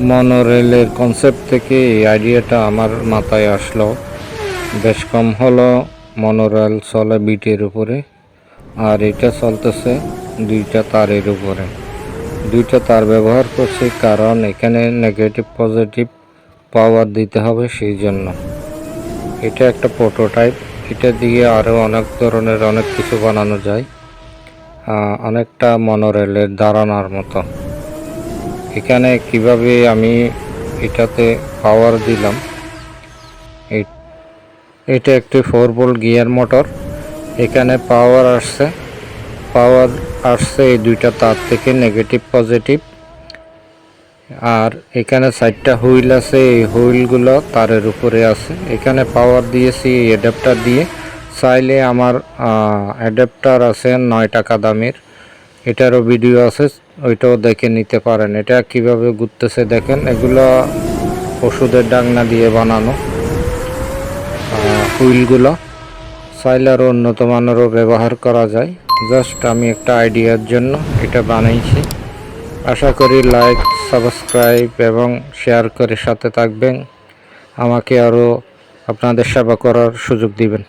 মনোরেলের concept থেকে এই আইডিয়াটা আমার মাথায় আসলো। বেশ কম হলো মনোরেল চলে বিটের উপরে, আর এটা চলতেছে দুইটা তারের উপরে। দুইটা তার ব্যবহার করছি কারণ এখানে নেগেটিভ পজিটিভ পাওয়ার দিতে হবে, সেই জন্য। এটা একটা প্রোটোটাইপ, এটা দিয়ে আরও অনেক ধরনের অনেক কিছু বানানো যায়, অনেকটা মনোরেলের ধারণার মতো। এখানে কিভাবে আমি এটাতে পাওয়ার দিলাম, এটা একটি 4 ভোল্ট গিয়ার মোটর। এখানে পাওয়ার আসছে এই দুইটা তার থেকে, নেগেটিভ পজিটিভ। আর এখানে 4টা হুইল আছে, এই হুইলগুলো তারের উপরে আছে। এখানে পাওয়ার দিয়েছি এই অ্যাডাপ্টার দিয়ে। চাইলে আমার অ্যাডাপ্টার আছে 9 টাকা দামের, এটারও ভিডিও আছে, ওইটাও দেখে নিতে পারেন। এটা কিভাবে ঘুরতেছে দেখেন। এগুলো ওষুধের ডাকনা দিয়ে বানানো হুইলগুলো। চাইলে আরও উন্নত মানেরও ব্যবহার করা যায়। জাস্ট আমি একটা আইডিয়ার জন্য এটা বানাইছি। আশা করি লাইক, সাবস্ক্রাইব এবং শেয়ার করে সাথে থাকবেন, আমাকে আরও আপনাদের সেবা করার সুযোগ দিবেন।